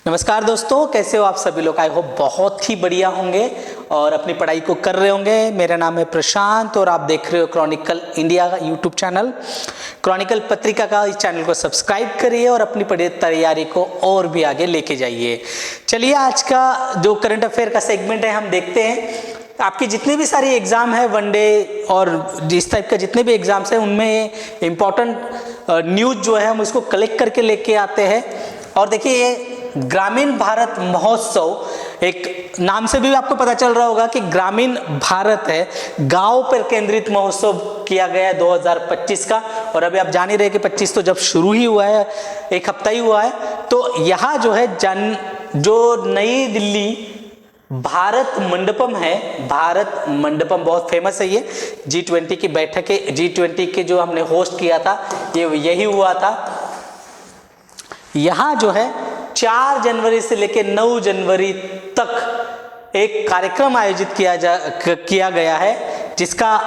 नमस्कार दोस्तों, कैसे हो आप सभी लोग। आई होप बहुत ही बढ़िया होंगे और अपनी पढ़ाई को कर रहे होंगे। मेरा नाम है प्रशांत और आप देख रहे हो क्रॉनिकल इंडिया का यूट्यूब चैनल। क्रॉनिकल पत्रिका का इस चैनल को सब्सक्राइब करिए और अपनी पढ़ाई तैयारी को और भी आगे लेके जाइए। चलिए, आज का जो करंट अफेयर का सेगमेंट है हम देखते हैं। आपकी जितने भी सारी एग्जाम है वनडे और इस टाइप का जितने भी एग्जाम्स हैं उनमें इम्पोर्टेंट न्यूज़ जो है हम उसको कलेक्ट करके लेके आते हैं। और देखिए, ये ग्रामीण भारत महोत्सव, एक नाम से भी आपको पता चल रहा होगा कि ग्रामीण भारत है, गांव पर केंद्रित महोत्सव किया गया है 2025 का। और अभी आप जान ही रहे कि 25 तो जब शुरू ही हुआ है, एक हफ्ता ही हुआ है। तो यहाँ जो है जो नई दिल्ली भारत मंडपम है, भारत मंडपम बहुत फेमस है। ये G20 की बैठक है, G20 के जो हमने होस्ट किया था ये यही हुआ था। यहाँ जो है 4 जनवरी से लेकर 9 जनवरी तक एक कार्यक्रम आयोजित किया गया है, जिसका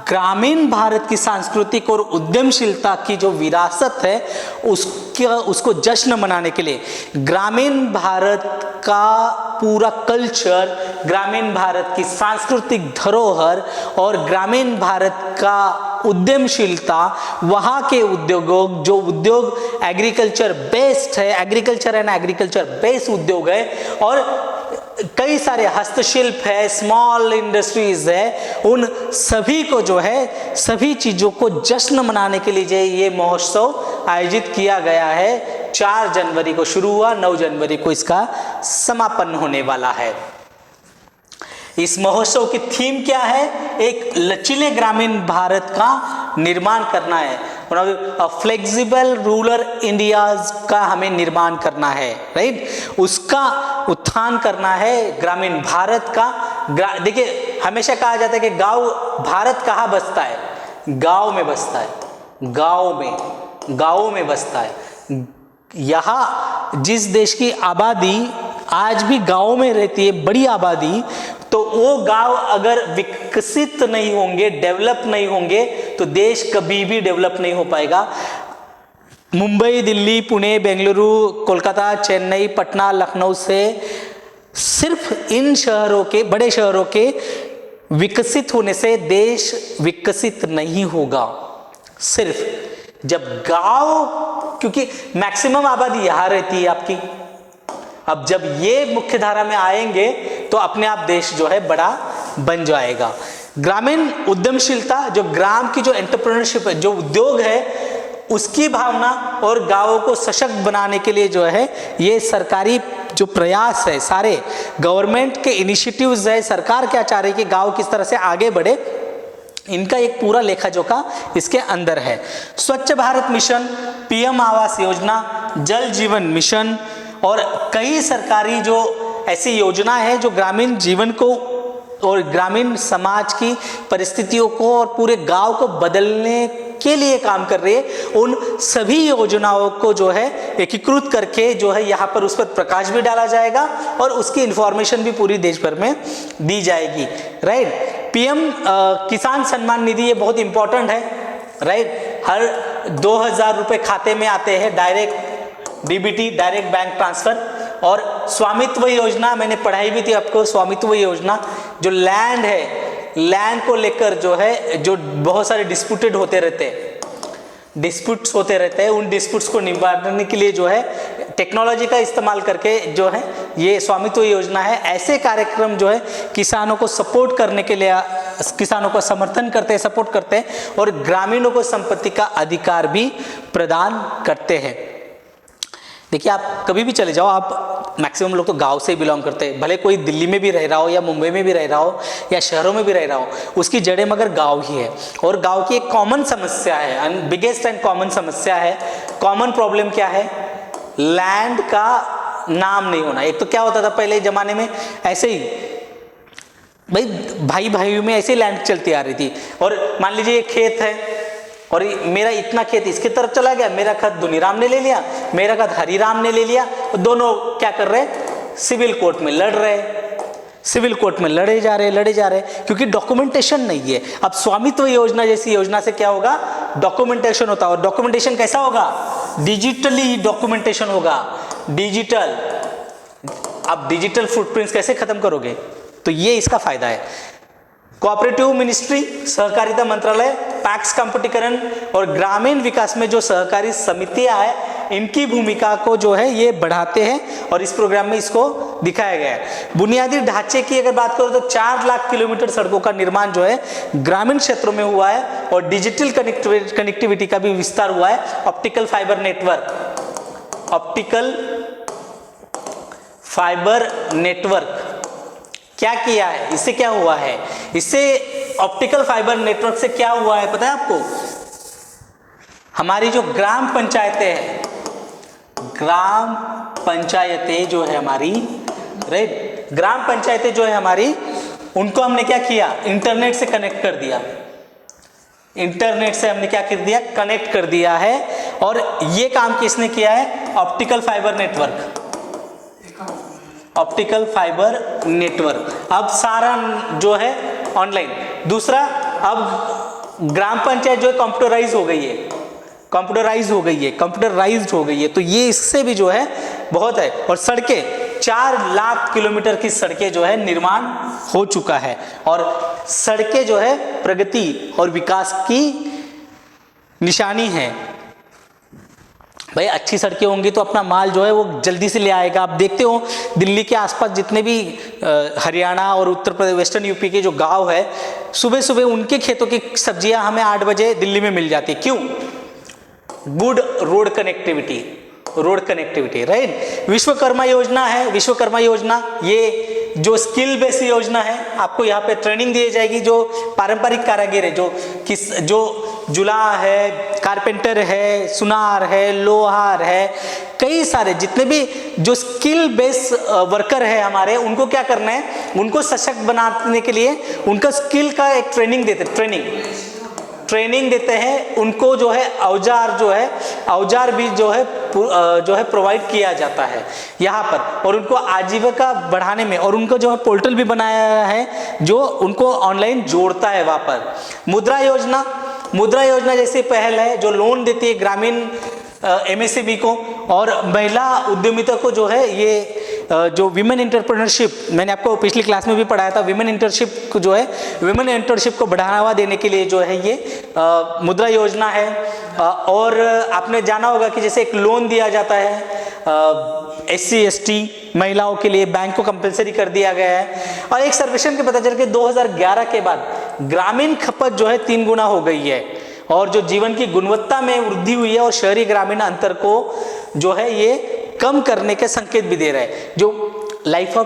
ग्रामीण भारत की सांस्कृतिक और उद्यमशीलता की जो विरासत है उसको जश्न मनाने के लिए ग्रामीण भारत का पूरा कल्चर, ग्रामीण भारत की सांस्कृतिक धरोहर और ग्रामीण भारत का उद्यमशीलता, वहाँ के उद्योगों जो उद्योग एग्रीकल्चर बेस्ड है, एग्रीकल्चर एंड एग्रीकल्चर बेस्ड उद्योग है और कई सारे हस्तशिल्प है, स्मॉल इंडस्ट्रीज है, उन सभी को जो है सभी चीज़ों को जश्न मनाने के लिए ये महोत्सव आयोजित किया गया है। 4 जनवरी को शुरू हुआ, 9 जनवरी को इसका समापन होने वाला है। इस महोत्सव की थीम क्या है? एक लचीले ग्रामीण भारत का निर्माण करना है, फ्लेक्सिबल रूरल इंडियाज का हमें निर्माण करना है, राइट। उसका उत्थान करना है ग्रामीण भारत का। देखिए, हमेशा कहा जाता है कि गांव भारत कहाँ बसता है? गांव में बसता है, गांव में बसता है। यहाँ जिस देश की आबादी आज भी गांव में रहती है, बड़ी आबादी, तो वो गांव अगर विकसित नहीं होंगे, डेवलप नहीं होंगे तो देश कभी भी डेवलप नहीं हो पाएगा। मुंबई, दिल्ली, पुणे, बेंगलुरु, कोलकाता, चेन्नई, पटना, लखनऊ से सिर्फ इन शहरों के, बड़े शहरों के विकसित होने से देश विकसित नहीं होगा। सिर्फ जब गांव, क्योंकि मैक्सिमम आबादी यहां रहती है आपकी, अब जब ये मुख्य धारा में आएंगे तो अपने आप देश जो है बड़ा बन जाएगा। ग्रामीण उद्यमशीलता, जो ग्राम की जो एंटरप्रेन्योरशिप है, जो उद्योग है, उसकी भावना और गांवों को सशक्त बनाने के लिए जो है ये सरकारी जो प्रयास है, सारे गवर्नमेंट के इनिशिएटिव्स है, सरकार क्या चाह रही है कि गांव किस तरह से आगे बढ़े, इनका एक पूरा लेखा जोखा इसके अंदर है। स्वच्छ भारत मिशन, PM आवास योजना, जल जीवन मिशन और कई सरकारी जो ऐसी योजना है जो ग्रामीण जीवन को और ग्रामीण समाज की परिस्थितियों को और पूरे गांव को बदलने के लिए काम कर रही है। उन सभी योजनाओं को जो है एकीकृत करके जो है यहाँ पर उस पर प्रकाश भी डाला जाएगा और उसकी इंफॉर्मेशन भी पूरी देश भर में दी जाएगी, राइट। PM किसान सम्मान निधि, ये बहुत इंपॉर्टेंट है, राइट। हर 2000 रुपये खाते में आते हैं, direct DBT, direct bank transfer. और स्वामित्व योजना, मैंने पढ़ाई भी थी आपको, स्वामित्व योजना जो लैंड है, लैंड को लेकर जो है जो बहुत सारे डिस्प्यूट्स होते रहते हैं, उन डिस्प्यूट्स को निवारने के लिए जो है टेक्नोलॉजी का इस्तेमाल करके जो है ये स्वामित्व योजना है। ऐसे कार्यक्रम जो है किसानों को सपोर्ट करने के लिए, किसानों को समर्थन करते हैं, सपोर्ट करते हैं और ग्रामीणों को संपत्ति का अधिकार भी प्रदान करते हैं। देखिए, आप कभी भी चले जाओ, आप मैक्सिमम लोग तो गांव से ही बिलोंग करते हैं, भले कोई दिल्ली में भी रह रहा हो या मुंबई में भी रह रहा हो या शहरों में भी रह रहा हो, उसकी जड़ें मगर गांव ही है। और गांव की एक कॉमन समस्या है, बिगेस्ट एंड कॉमन समस्या है, कॉमन प्रॉब्लम क्या है? लैंड का नाम नहीं होना। एक तो क्या होता था पहले ज़माने में, ऐसे ही भाई भाइयों में ऐसे ही लैंड चलती आ रही थी। और मान लीजिए एक खेत है और मेरा इतना खेत इसकी तरफ चला गया, मेरा खत धुनीराम ने ले लिया, मेरा खत हरिराम ने ले लिया, दोनों क्या कर रहे? सिविल कोर्ट में लड़ रहे, सिविल कोर्ट में लड़े जा रहे, क्योंकि डॉक्यूमेंटेशन नहीं है। अब स्वामित्व योजना जैसी योजना से क्या होगा? डॉक्यूमेंटेशन होता है। और डॉक्यूमेंटेशन कैसा होगा? डिजिटली डॉक्यूमेंटेशन होगा, डिजिटल आप डिजिटल फुटप्रिंट्स कैसे खत्म करोगे? तो ये इसका फायदा है। कोऑपरेटिव मिनिस्ट्री, सहकारिता मंत्रालय, पैक्स कंपटीकरण और ग्रामीण विकास में जो सहकारी समितियां हैं, इनकी भूमिका को जो है ये बढ़ाते हैं और इस प्रोग्राम में इसको दिखाया गया है। बुनियादी ढांचे की अगर बात करो तो 4 लाख किलोमीटर सड़कों का निर्माण जो है ग्रामीण क्षेत्रों में हुआ है और डिजिटल कनेक्टिविटी का भी विस्तार हुआ है। ऑप्टिकल फाइबर नेटवर्क क्या किया है, इससे क्या हुआ है? इससे ऑप्टिकल फाइबर नेटवर्क से क्या हुआ है पता है आपको? हमारी जो ग्राम पंचायतें हैं, ग्राम पंचायतें जो है हमारी, राइट, ग्राम पंचायतें जो है हमारी, उनको हमने क्या किया? इंटरनेट से कनेक्ट कर दिया। इंटरनेट से हमने क्या कर दिया? कनेक्ट कर दिया है। और ये काम किसने किया है? Optical fibre network. Optical fibre network अब सारा जो है ऑनलाइन। दूसरा, अब ग्राम पंचायत जो है कंप्यूटराइज हो गई है, तो ये इससे भी जो है बहुत है। और सड़कें, 4 लाख किलोमीटर की सड़कें जो है निर्माण हो चुका है। और सड़कें जो है प्रगति और विकास की निशानी है। भाई अच्छी सड़कें होंगी तो अपना माल जो है वो जल्दी से ले आएगा। आप देखते हो दिल्ली के आसपास जितने भी हरियाणा और उत्तर प्रदेश, वेस्टर्न यूपी के जो गांव है, सुबह सुबह उनके खेतों की सब्जियां हमें 8 बजे दिल्ली में मिल जाती है। क्यों? Good road connectivity, right. Vishwakarma योजना है, विश्वकर्मा योजना ये जो स्किल बेस्ड योजना है, आपको यहाँ पे ट्रेनिंग दी जाएगी। जो पारंपरिक कारीगर है, जो जुलाह है, कारपेंटर है, सुनार है, लोहार है, कई सारे जितने भी जो स्किल बेस्ड वर्कर है हमारे, उनको क्या करना है? उनको सशक्त बनाने के लिए उनका स्किल का एक ट्रेनिंग देते हैं। उनको जो है औजार भी जो है प्रोवाइड किया जाता है यहाँ पर, और उनको आजीविका बढ़ाने में, और उनको जो है पोर्टल भी बनाया है जो उनको ऑनलाइन जोड़ता है वहाँ पर। मुद्रा योजना जैसी पहल है जो लोन देती है ग्रामीण एमएसएमई को और महिला उद्यमिता को, जो है ये जो विमेन एंटरप्रेन्योरशिप, मैंने आपको पिछली क्लास में भी पढ़ाया था, विमेन एंटरप्रेन्योरशिप को बढ़ावा देने के लिए जो है ये मुद्रा योजना है। और आपने जाना होगा कि जैसे एक लोन दिया जाता है SC ST महिलाओं के लिए, बैंक को कंपलसरी कर दिया गया है। और एक सर्वेक्षण के पता चल के 2011 के बाद ग्रामीण खपत जो है 3 गुना हो गई है, और जो जीवन की गुणवत्ता में वृद्धि हुई है, और शहरी ग्रामीण अंतर को जो है ये कम करने के संकेत भी दे रहा है। जो लाइफ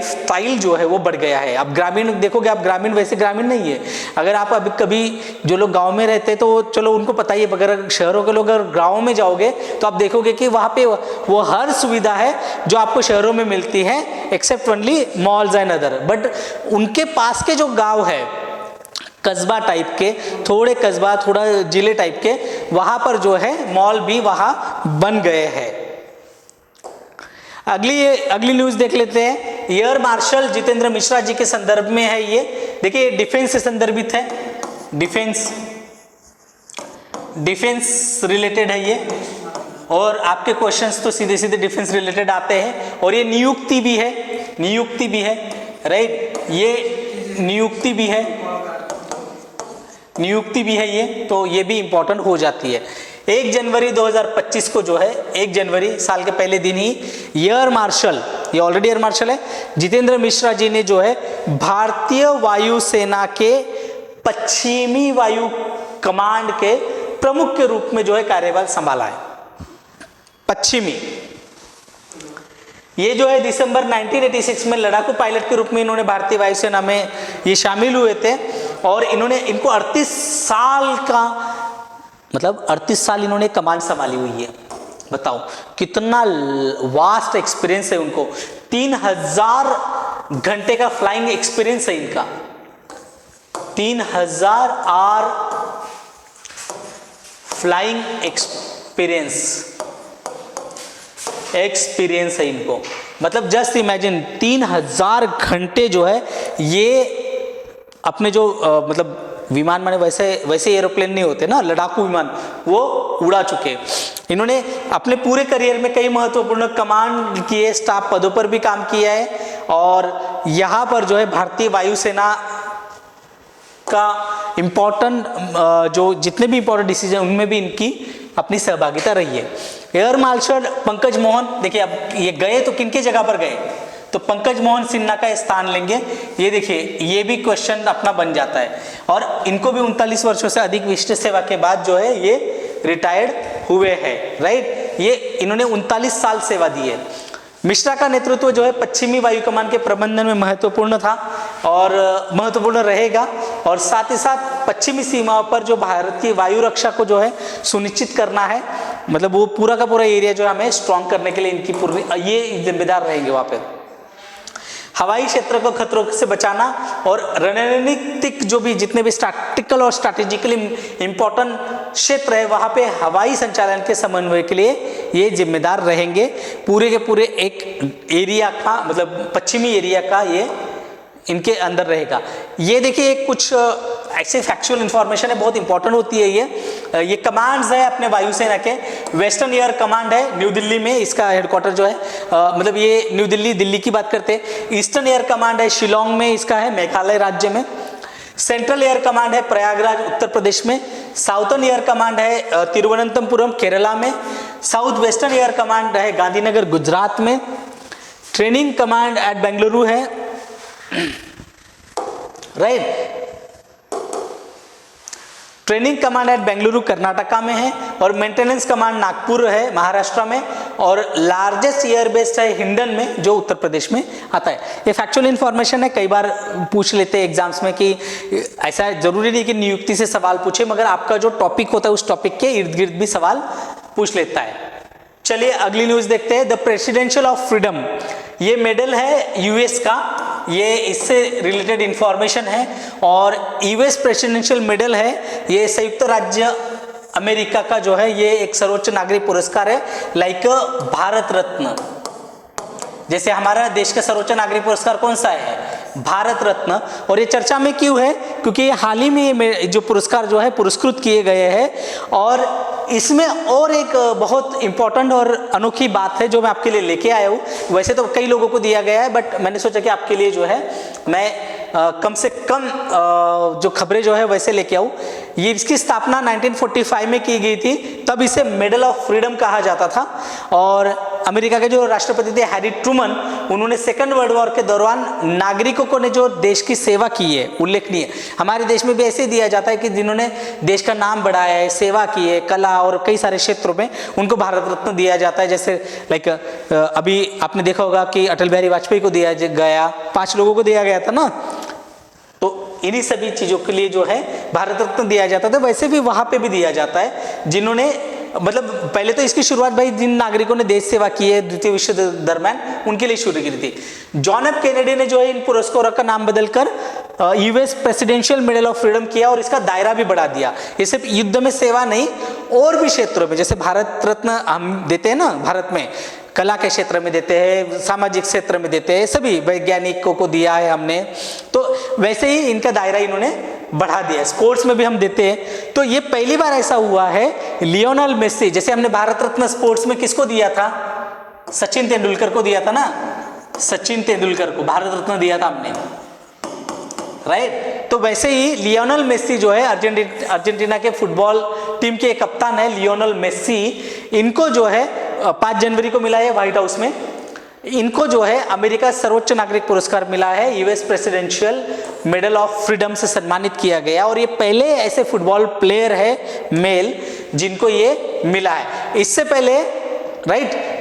स्टाइल जो है वो बढ़ गया है। अब ग्रामीण देखोगे, आप ग्रामीण वैसे ग्रामीण नहीं है। अगर आप अभी कभी जो लोग गांव में रहते हैं तो चलो उनको पता ही है, अगर शहरों के लोग अगर गाँव में जाओगे तो आप देखोगे कि वहाँ पे वो हर सुविधा है जो आपको शहरों में मिलती है, except only malls and other. But उनके पास के जो गाँव है, कस्बा टाइप के, थोड़ा जिले टाइप के, वहाँ पर जो है मॉल भी वहाँ बन गए हैं। अगली न्यूज़ देख लेते हैं। एयर मार्शल जितेंद्र मिश्रा जी के संदर्भ में है ये। देखिए डिफेंस से संदर्भित है, डिफेंस रिलेटेड है ये, और आपके क्वेश्चंस तो सीधे सीधे डिफेंस रिलेटेड आते हैं। और ये नियुक्ति भी है, राइट, ये नियुक्ति भी है ये, तो ये भी इंपॉर्टेंट हो जाती है। 1 जनवरी 2025 को जो है, 1 जनवरी साल के पहले दिन ही एयर मार्शल, ये ऑलरेडी एयर मार्शल है, जितेंद्र मिश्रा जी ने जो है भारतीय वायुसेना के पश्चिमी वायु कमांड के प्रमुख के रूप में जो है कार्यभार संभाला है। पश्चिमी, ये जो है दिसंबर 1986 में लड़ाकू पायलट के रूप में इन्होंने भारतीय वायुसेना में ये शामिल हुए थे, और इनको 38 साल इन्होंने कमांड संभाली हुई है। बताओ कितना वास्ट एक्सपीरियंस है उनको। 3000 घंटे का फ्लाइंग एक्सपीरियंस है इनका, 3000 आवर फ्लाइंग एक्सपीरियंस है इनको। मतलब जस्ट इमेजिन 3000 घंटे जो है ये अपने जो विमान माने वैसे एरोप्लेन नहीं होते ना, लड़ाकू विमान, वो उड़ा चुके। इन्होंने अपने पूरे करियर में कई महत्वपूर्ण कमांड किए, स्टाफ पदों पर भी काम किया है और यहाँ पर जो है भारतीय वायुसेना का इम्पोर्टेंट जो जितने भी इम्पोर्टेंट डिसीजन उनमें भी इनकी अपनी सहभागिता रही है। एयर मार्शल पंकज मोहन, देखिए अब ये गए तो किनके जगह पर गए, तो पंकज मोहन सिन्हा का स्थान लेंगे। ये देखिए ये भी क्वेश्चन अपना बन जाता है और इनको भी 39 वर्षों से अधिक विशिष्ट सेवा के बाद जो है ये रिटायर्ड हुए हैं, राइट। ये इन्होंने 39 साल सेवा दी है। मिश्रा का नेतृत्व जो है पश्चिमी वायु कमान के प्रबंधन में महत्वपूर्ण था और महत्वपूर्ण रहेगा और साथ ही साथ पश्चिमी सीमाओं पर जो भारत की वायु रक्षा को जो है सुनिश्चित करना है, मतलब वो पूरा का पूरा एरिया जो हमें स्ट्रॉन्ग करने के लिए इनकी पूरी ये जिम्मेदार रहेंगे। वहाँ पे हवाई क्षेत्र को खतरों से बचाना और रणनीतिक जो भी जितने भी स्ट्रैटेजिकल और स्ट्रैटेजिकली इंपॉर्टेंट क्षेत्र है वहाँ पे हवाई संचालन के समन्वय के लिए ये जिम्मेदार रहेंगे। पूरे के पूरे एक एरिया का मतलब पश्चिमी एरिया का ये इनके अंदर रहेगा। ये देखिए कुछ ऐसे फैक्चुअल इंफॉर्मेशन है, बहुत इंपॉर्टेंट होती है ये कमांड्स है अपने वायुसेना के। वेस्टर्न एयर कमांड है न्यू दिल्ली में, इसका हेडक्वार्टर जो है मतलब ये न्यू दिल्ली की बात करते हैं। ईस्टर्न एयर कमांड है शिलोंग में, इसका है मेघालय राज्य में। सेंट्रल एयर कमांड है प्रयागराज उत्तर प्रदेश में। साउथर्न एयर कमांड है तिरुवनंतपुरम केरला में। साउथ वेस्टर्न एयर कमांड है गांधीनगर गुजरात में। ट्रेनिंग कमांड एट बेंगलुरु है, right. Training command eight Bengaluru Karnataka में है और मेंटेनेंस कमांड नागपुर है महाराष्ट्र में और लार्जेस्ट एयर बेस है हिंडन में जो उत्तर प्रदेश में आता है। ये फैक्चुअल इंफॉर्मेशन है, कई बार पूछ लेते हैं एग्जाम्स में कि ऐसा जरूरी नहीं कि नियुक्ति से सवाल पूछे, मगर आपका जो टॉपिक होता है उस टॉपिक के इर्द गिर्द भी सवाल पूछ लेता है। चलिए अगली न्यूज देखते हैं। द प्रेसिडेंशियल ऑफ फ्रीडम, ये मेडल है यूएस का, ये इससे रिलेटेड इंफॉर्मेशन है और यूएस प्रेसिडेंशियल मेडल है, ये संयुक्त राज्य अमेरिका का जो है ये एक सर्वोच्च नागरिक पुरस्कार है, लाइक भारत रत्न। जैसे हमारा देश का सर्वोच्च नागरिक पुरस्कार कौन सा है, भारत रत्न। और ये चर्चा में क्यों है, क्योंकि हाल ही में जो पुरस्कार जो है पुरस्कृत किए गए हैं और इसमें और एक बहुत इंपॉर्टेंट और अनोखी बात है जो मैं आपके लिए लेके आया हूँ। वैसे तो कई लोगों को दिया गया है बट मैंने सोचा कि आपके लिए जो है मैं कम से कम जो खबरें जो है वैसे लेके आऊँ। ये इसकी स्थापना 1945 में की गई थी, तब इसे मेडल ऑफ फ्रीडम कहा जाता था और अमेरिका के जो राष्ट्रपति थे हैरी ट्रूमन, उन्होंने सेकेंड वर्ल्ड वॉर के दौरान नागरिकों को ने जो देश की सेवा की है उल्लेखनीय, हमारे देश में भी ऐसे दिया जाता है कि जिन्होंने देश का नाम बढ़ाया है, सेवा की है, कला और कई सारे क्षेत्रों में, उनको भारत रत्न दिया जाता है। जैसे लाइक अभी आपने देखा होगा कि अटल बिहारी वाजपेयी को दिया गया, 5 लोगों को दिया गया था ना, तो इन्हीं सभी चीजों के लिए जो है भारत रत्न दिया जाता था। वैसे भी वहां पे भी दिया जाता है जिन्होंने मतलब पहले तो इसकी शुरुआत भाई जिन नागरिकों ने देश सेवा की है द्वितीय विश्व युद्ध दरम्यान उनके लिए शुरू की थी। जॉन एफ कैनेडी ने जो है इन पुरस्कारों का नाम बदलकर US presidential medal of freedom किया और इसका दायरा भी बढ़ा दिया। ये सिर्फ युद्ध में सेवा नहीं, और भी क्षेत्रों में, जैसे भारत रत्न हम देते हैं ना भारत में, कला के क्षेत्र में देते हैं, सामाजिक क्षेत्र में देते हैं, सभी वैज्ञानिकों को दिया है हमने, तो वैसे ही इनका दायरा इन्होंने बढ़ा दिया। स्पोर्ट्स में भी हम देते हैं। तो ये पहली बार ऐसा हुआ है, लियोनेल मेसी, जैसे हमने भारत रत्न स्पोर्ट्स में किसको दिया था, सचिन तेंदुलकर को दिया था ना, सचिन तेंदुलकर को भारत रत्न दिया था हमने, राइट। तो वैसे ही लियोनेल मेसी जो है अर्जेंटीना के फुटबॉल टीम के कप्तान है लियोनेल मेसी, इनको जो है 5 जनवरी को मिला है व्हाइट हाउस में, इनको जो है अमेरिका सर्वोच्च नागरिक पुरस्कार मिला है, US presidential medal of freedom से सम्मानित किया गया और ये पहले ऐसे फुटबॉल प्लेयर है मेल जिनको ये मिला है। इससे पहले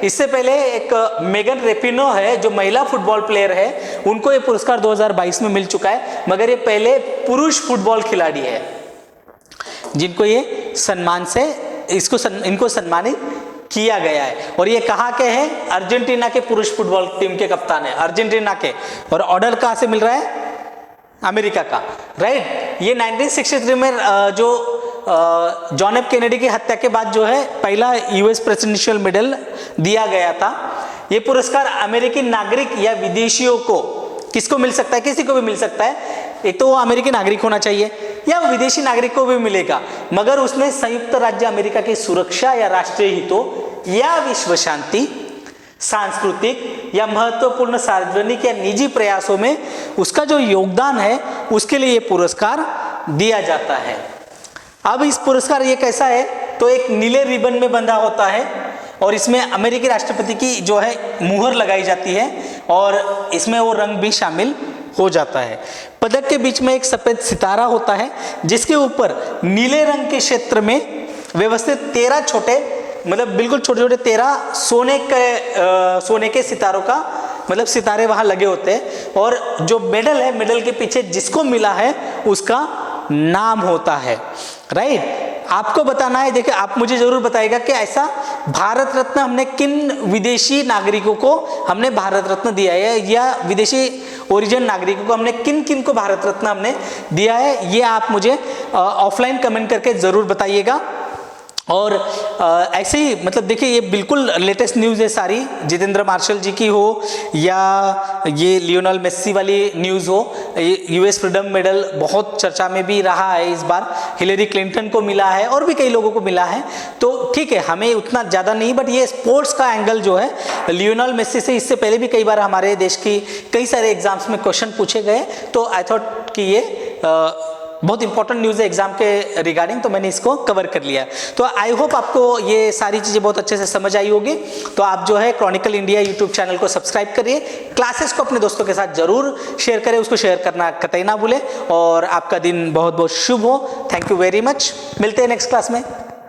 इससे पहले एक मेगन रेपिनो है जो महिला फुटबॉल प्लेयर है, उनको ये पुरस्कार 2022 में मिल चुका है, मगर ये पहले पुरुष फुटबॉल खिलाड़ी है जिनको ये सम्मान से इनको सम्मानित किया गया है। और ये कहाँ के हैं, अर्जेंटीना के पुरुष फुटबॉल टीम के कप्तान है, अर्जेंटीना के, और ऑर्डर कहाँ से मिल रहा है, अमेरिका का, राइट। ये 1963 में जो जॉन एफ कैनेडी की हत्या के बाद जो है पहला यूएस प्रेसिडेंशियल मेडल दिया गया था। ये पुरस्कार अमेरिकी नागरिक या विदेशियों को, किसको मिल सकता है, किसी को भी मिल सकता है, एक तो वो अमेरिकी नागरिक होना चाहिए या विदेशी नागरिक को भी मिलेगा, मगर उसमें संयुक्त राज्य अमेरिका की सुरक्षा या राष्ट्रीय हितों या विश्व शांति, सांस्कृतिक या महत्वपूर्ण सार्वजनिक या निजी प्रयासों में उसका जो योगदान है उसके लिए ये पुरस्कार दिया जाता है। अब इस पुरस्कार ये कैसा है, तो एक नीले रिबन में बंधा होता है और इसमें अमेरिकी राष्ट्रपति की जो है मुहर लगाई जाती है और इसमें वो रंग भी शामिल हो जाता है। पदक के बीच में एक सफेद सितारा होता है जिसके ऊपर नीले रंग के क्षेत्र में व्यवस्थित 13 छोटे, मतलब बिल्कुल छोटे छोटे 13 सोने के सितारों का मतलब सितारे वहां लगे होते हैं और जो मेडल है, मेडल के पीछे जिसको मिला है उसका नाम होता है। राइट, आपको बताना है, देखिए आप मुझे जरूर बताइएगा कि ऐसा भारत रत्न हमने किन विदेशी नागरिकों को हमने भारत रत्न दिया है, या विदेशी ओरिजिन नागरिकों को हमने किन किन को भारत रत्न हमने दिया है, ये आप मुझे ऑफलाइन कमेंट करके जरूर बताइएगा। और ऐसे ही मतलब देखिए ये बिल्कुल लेटेस्ट न्यूज़ है सारी, जितेंद्र मार्शल जी की हो या ये लियोनेल मेस्सी वाली न्यूज़ हो, यूएस फ्रीडम मेडल बहुत चर्चा में भी रहा है इस बार, हिलेरी क्लिंटन को मिला है और भी कई लोगों को मिला है, तो ठीक है हमें उतना ज़्यादा नहीं, बट ये स्पोर्ट्स का एंगल जो है लियोनेल मेस्सी से इससे पहले भी कई बार हमारे देश की कई सारे एग्जाम्स में क्वेश्चन पूछे गए, तो आई थॉट कि ये बहुत इंपॉर्टेंट न्यूज़ है एग्जाम के रिगार्डिंग, तो मैंने इसको कवर कर लिया। तो आई होप आपको ये सारी चीज़ें बहुत अच्छे से समझ आई होगी। तो आप जो है क्रॉनिकल इंडिया यूट्यूब चैनल को सब्सक्राइब करिए, क्लासेस को अपने दोस्तों के साथ जरूर शेयर करें, उसको शेयर करना कतई ना भूलें, और आपका दिन बहुत बहुत शुभ हो। थैंक यू वेरी मच, मिलते हैं नेक्स्ट क्लास में।